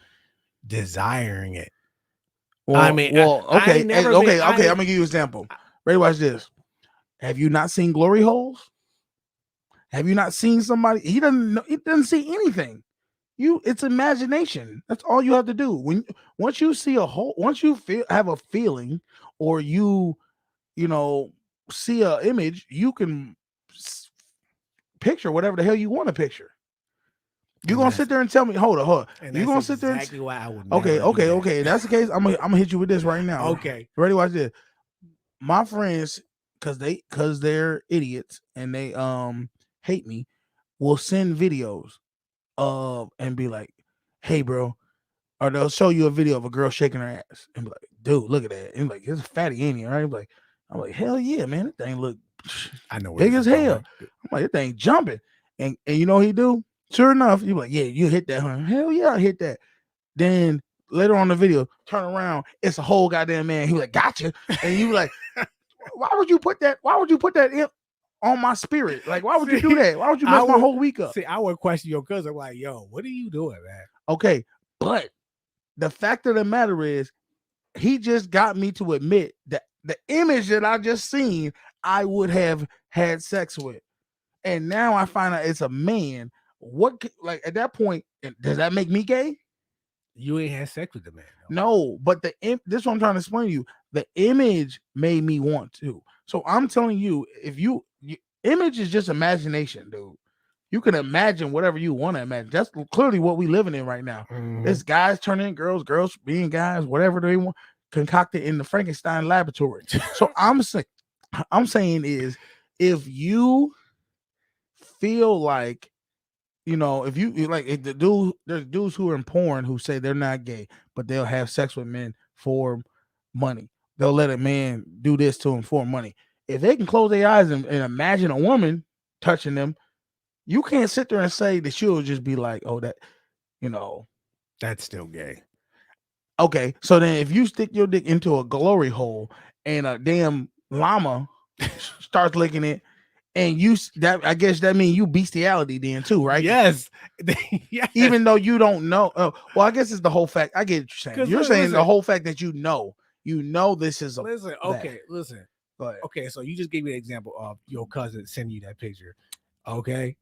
desiring it? Well, okay. I'm gonna give you an example. Ready? Watch this. Have you not seen Glory Holes? Have you not seen somebody? He doesn't see anything. It's imagination. That's all you have to do. Once you see once you have a feeling, or see an image, you can picture whatever the hell you want to picture. You're gonna sit there and tell me, hold on. You're gonna sit there. Exactly why I would. Okay. That's the case. I'm gonna hit you with this right now. Okay. Ready? Watch this. My friends, because they're idiots and they hate me, will send videos and be like, hey bro, or they'll show you a video of a girl shaking her ass and be like, dude, look at that. And like, it's a fatty, ain't it? Right? I'm like, hell yeah, man, that thing look big as hell. I'm like, that thing jumping. And you know what he do? Sure enough, you like, yeah, you hit that, huh? Hell yeah, I hit that. Then later on the video, turn around, it's a whole goddamn man. He like, gotcha. And you like, why would you put that in on my spirit? Like, why would you do that? Why would you mess my whole week up? See, I would question your cousin, like, yo, what are you doing, man? Okay, but the fact of the matter is, he just got me to admit that the image that I just seen, I would have had sex with. And now I find out it's a man. What, like, at that point, does that make me gay? You ain't had sex with the man. No, but this is what I'm trying to explain to you. The image made me want to. So I'm telling you, if image is just imagination, dude. You can imagine whatever you want to imagine. That's clearly what we living in right now. Mm-hmm. It's guys turning girls being guys, whatever they want, concocted in the Frankenstein laboratory. So I'm saying is, if you feel like, if you like, if there's dudes who are in porn who say they're not gay, but they'll have sex with men for money. They'll let a man do this to them for money. If they can close their eyes and imagine a woman touching them, you can't sit there and say that you'll just be like, oh, that, that's still gay. Okay, so then if you stick your dick into a glory hole and a damn llama starts licking it, And that I guess that means you bestiality then too, right? Yes. Yes. Even though you don't know. Well, I guess it's the whole fact. I get what you're saying. 'Cause You're look, saying listen. the whole fact that you know this is a. Listen, okay, listen. Go ahead. Okay, so you just gave me an example of your cousin sending you that picture. Okay.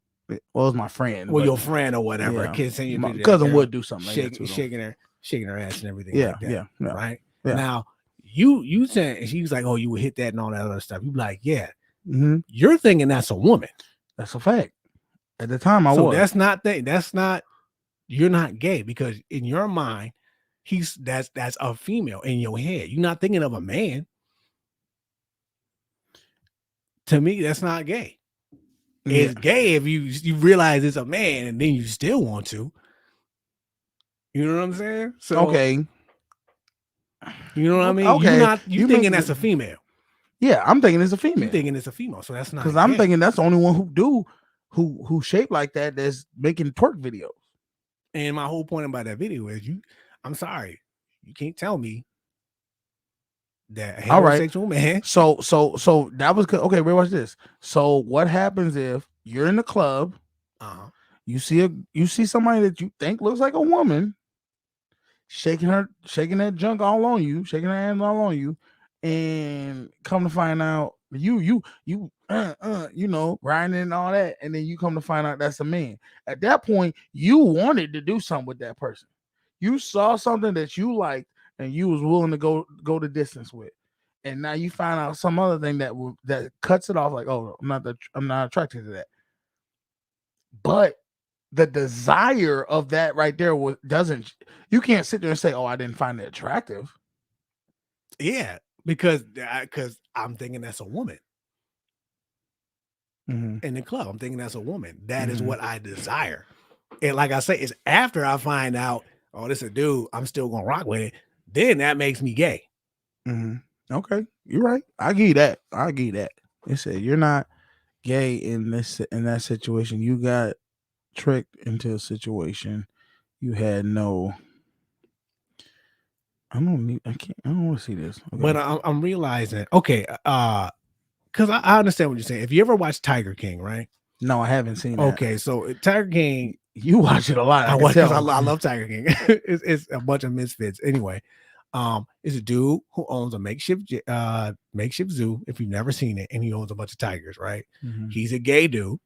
Well, it's my friend. Well, but- your friend or whatever. Yeah. Kid send you a My picture. cousin that would do something like that shaking, too, though. shaking her ass and everything. Yeah, like that, yeah. Right. Yeah. Now you said, and she was like, "Oh, you would hit that and all that other stuff." You be like, "Yeah." Mhm. You're thinking that's a woman. That's a fact. At the time, I So was. that's not. You're not gay because in your mind, that's a female in your head. You're not thinking of a man. To me, that's not gay. It's gay if you realize it's a man and then you still want to. You know what I'm saying? So Okay. you know what I mean? Okay. You thinking that's a female. Yeah, I'm thinking it's a You female. thinking it's a female, so that's not Because I'm gay. thinking that's the only one who shaped like that that's making twerk videos. And my whole point about that video is I'm sorry, you can't tell me that a All right. heterosexual man. So that was good. Okay, wait, watch this. So what happens if you're in the club, you see somebody that you think looks like a woman shaking that junk all on you, shaking her hands all on you, and come to find out you riding and all that, and then you come to find out that's a man. At that point, you wanted to do something with that person. You saw something that you liked and you was willing to go the distance with, and now you find out some other thing that cuts it off. Like, oh, I'm not attracted to that. But the desire of that right there doesn't. You can't sit there and say, oh, I didn't find it attractive. Yeah, because I'm thinking that's a woman Mm-hmm. in the club. I'm thinking that's a woman. That is what I desire. And like I say, it's after I find out, oh, this is a dude, I'm still gonna rock with it. Then that makes me gay. Mm-hmm. Okay, you're right. I give you that. They said you're not gay in that situation. You got tricked into a situation. You had no. I don't want to see this. Okay. But I'm realizing, okay, because I understand what you're saying. If you ever watch Tiger King, right? No, I haven't seen that. Okay, so Tiger King, you watch it a lot. I watch because I love Tiger King. it's a bunch of misfits. Anyway, it's a dude who owns a makeshift zoo. If you've never seen it, and he owns a bunch of tigers, right? Mm-hmm. He's a gay dude,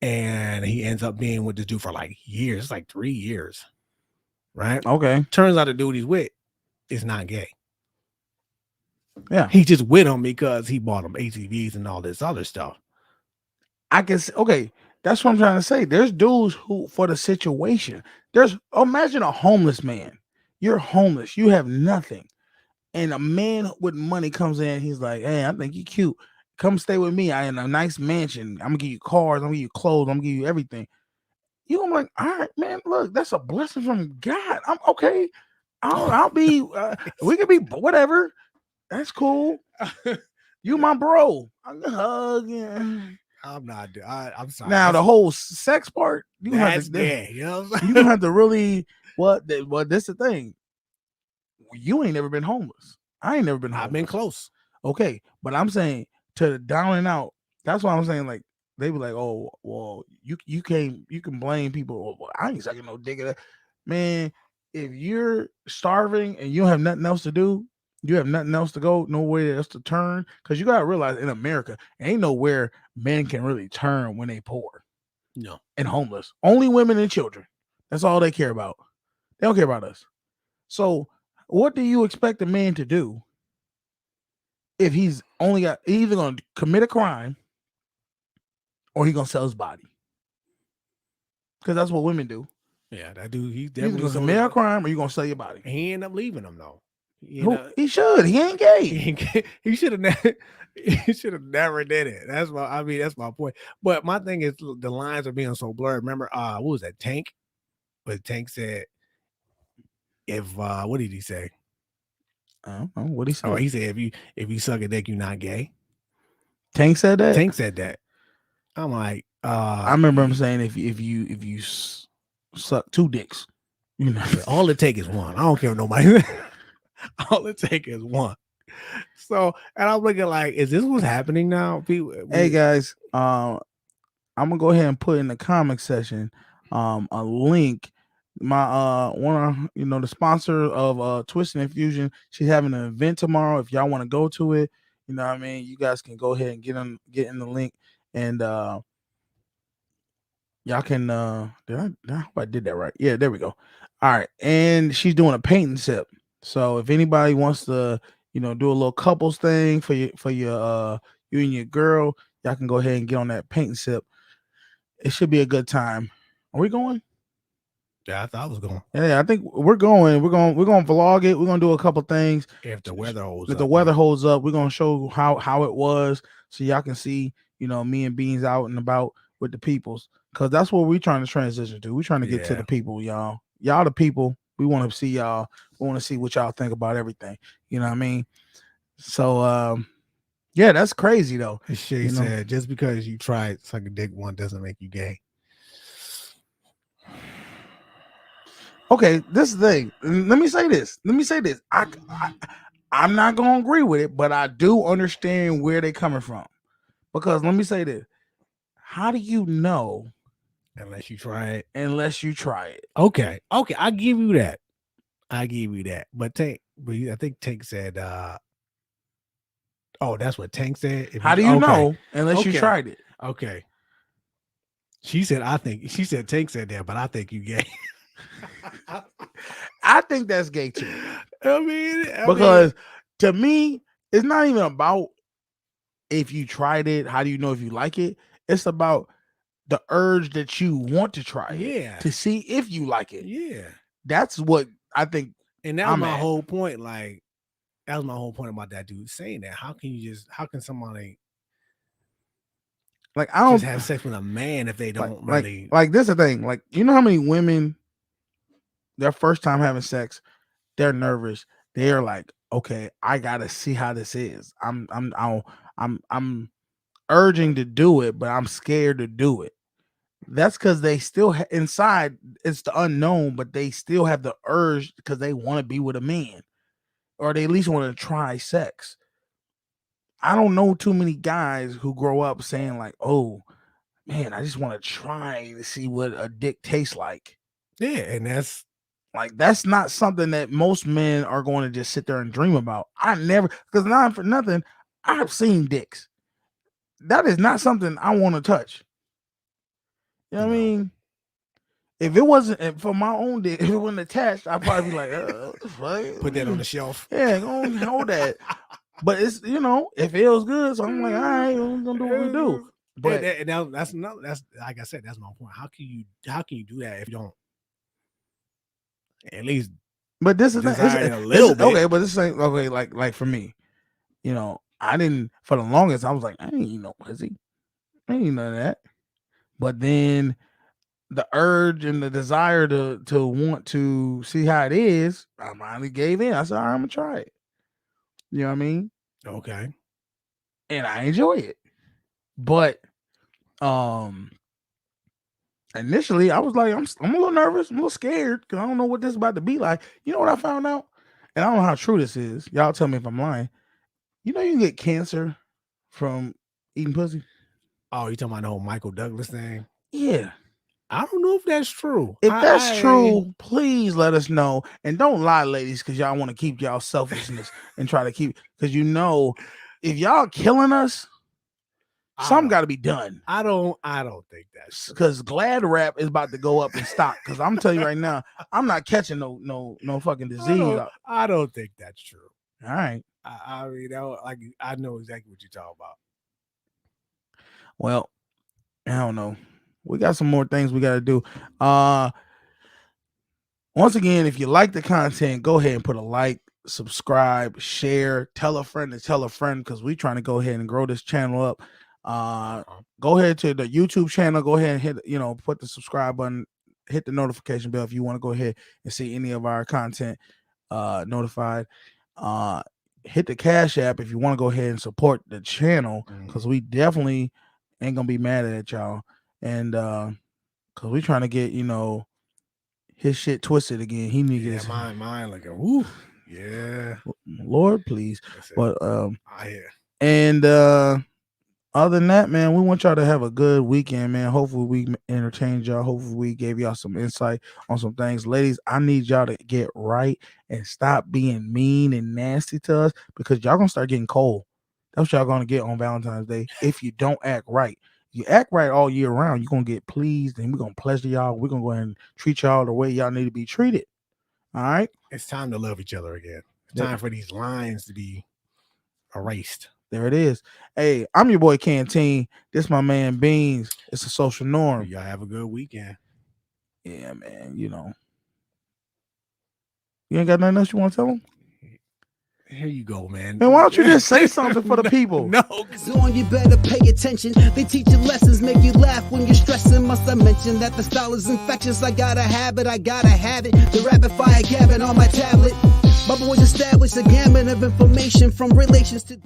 and he ends up being with this dude for like years, like 3 years, right? Okay. Turns out the dude he's with is not gay. Yeah, he's just with him because he bought him ATVs and all this other stuff. I guess. Okay, that's what I'm trying to say. There's dudes who, for the situation, imagine a homeless man. You're homeless. You have nothing. And a man with money comes in. He's like, hey, I think you're cute. Come stay with me. I in a nice mansion. I'm going to give you cars. I'm going to give you clothes. I'm going to give you everything. You're going to be like, all right, man, look, that's a blessing from God. I'm okay. I'll be, we can be whatever. That's cool. You my bro. I'm gonna hug. Yeah. I'm not. I'm sorry. Now the whole sex part, you that's gay. You know what I'm saying? You don't have to really. Well, this the thing. You ain't never been homeless. I ain't never been homeless. I've been close. Okay, but I'm saying to the down and out. That's why I'm saying like they be like, oh, well, you can blame people. Well, I ain't sucking no dick. Man, if you're starving and you don't have nothing else to do, you have nothing else to go, nowhere else to turn. Because you gotta realize in America, ain't nowhere men can really turn when they poor. No. And homeless. Only women and children. That's all they care about. They don't care about us. So what do you expect a man to do if he's either gonna commit a crime or he's gonna sell his body? Because that's what women do. Yeah, that dude, he's Either definitely gonna commit a crime or you gonna sell your body. He ended up leaving him though. He should. He ain't gay. He should have never. He should have never did it. That's my point. But my thing is the lines are being so blurred. Remember, what was that Tank? But Tank said, "If what did he say? I don't know what he said. Oh, he said if you suck a dick, you're not gay." Tank said that. Tank said that. I'm like, I remember him saying if you suck 2 dicks, you know, all it take is one. I don't care what nobody. All it take is one. So, and I'm looking like, is this what's happening now? People, Hey guys, I'm gonna go ahead and put in the comment section a link. My one of the sponsor of Twisted Infusion, she's having an event tomorrow. If y'all want to go to it, you know what I mean, you guys can go ahead and get in the link, and y'all can I hope I did that right. Yeah, there we go. All right, and she's doing a paint and sip. So if anybody wants to, do a little couples thing for your you and your girl, y'all can go ahead and get on that paint and sip. It should be a good time. Are we going? Yeah, I thought I was going. Yeah, I think we're going. We're going to vlog it. We're going to do a couple things. If the weather holds If up. the weather holds up, we're going to show how it was, so y'all can see, me and Beans out and about with the peoples, because that's what we're trying to transition to. We're trying to get to the people, y'all. Y'all the people. We want to see y'all. We want to see what y'all think about everything. You know what I mean? So yeah, that's crazy though. She said, just because you tried suck a dick one doesn't make you gay. Okay, this is the thing. Let me say this. I'm not gonna agree with it, but I do understand where they're coming from. Because let me say this. How do you know unless you try it? Okay, I give you that. But I think Tank said oh, that's what Tank said. How do you know unless you tried it? Okay. She said Tank said that, but I think you gay. I think that's gay too. I mean, because to me, it's not even about if you tried it, how do you know if you like it? It's about the urge that you want to try it, to see if you like it. Yeah. That's what I think. And that was my whole point. Like, that was my whole point about that dude saying that. How can somebody like I don't just have sex with a man if they don't really like this is the thing. Like, you know how many women their first time having sex, they're nervous. They're like, okay, I gotta see how this is. I'm urging to do it, but I'm scared to do it. That's because they still inside, it's the unknown, but they still have the urge because they want to be with a man, or they at least want to try sex. I don't know too many guys who grow up saying like, oh man, I just want to try to see what a dick tastes like. Yeah, and that's not something that most men are going to just sit there and dream about. I never, because not for nothing, I've seen dicks. That is not something I want to touch. You know what I mean? If it wasn't for my own dick, if it wasn't attached, I'd probably be like, put that on the shelf. Yeah, go and hold that. But it's, it feels good. So I'm like, all right, we're gonna do what we do. But that's like I said, that's my point. How can you do that if you don't at least? But this is a little bit. Okay, but this ain't okay. Like for me, I didn't, for the longest, I was like, I ain't eat no pussy. I ain't eat none of that. But then the urge and the desire to want to see how it is, I finally gave in. I said, all right, I'm gonna try it. You know what I mean? Okay. And I enjoy it. But initially I was like, I'm a little nervous, I'm a little scared because I don't know what this is about to be like. You know what I found out? And I don't know how true this is. Y'all tell me if I'm lying. You know you can get cancer from eating pussy? Oh, you talking about the whole Michael Douglas thing? Yeah. I don't know if that's true. If that's true, please let us know. And don't lie, ladies, because y'all want to keep y'all selfishness and try to keep, because if y'all killing us, something got to be done. I don't think that's because Glad Wrap is about to go up in stock. Because I'm telling you right now, I'm not catching no fucking disease. I don't think that's true. All right. I mean, I know exactly what you're talking about. Well, I don't know. We got some more things we got to do. Once again, if you like the content, go ahead and put a like, subscribe, share, tell a friend to tell a friend, because we're trying to go ahead and grow this channel up. Go ahead to the YouTube channel. Go ahead and hit, put the subscribe button, hit the notification bell if you want to go ahead and see any of our content notified. Hit the Cash App if you want to go ahead and support the channel, because we definitely ain't gonna be mad at y'all. And because we're trying to get his shit twisted again. He needed mine like a woo. Yeah. Lord, please. That's it. But Yeah. and other than that, man, we want y'all to have a good weekend, man. Hopefully we entertained y'all. Hopefully we gave y'all some insight on some things. Ladies, I need y'all to get right and stop being mean and nasty to us, because y'all gonna start getting cold. That's what y'all gonna get on Valentine's Day if you don't act right. You act right all year round, you're gonna get pleased, and we're gonna pleasure y'all. We're gonna go ahead and treat y'all the way y'all need to be treated. All right. It's time to love each other again. It's time for these lines to be erased. There it is. Hey, I'm your boy Canteen. This my man Beans. It's a social norm. Y'all have a good weekend. Yeah, man. You know. You ain't got nothing else you want to tell them? Here you go, man. Man, why don't you just say something for the people? No. On, you better pay attention. They teach you lessons, make you laugh when you're stressing. Must I mention that the style is infectious? I gotta have it, I gotta have it. The rapid fire gabbing on my tablet. My boys established a gamut of information from relations to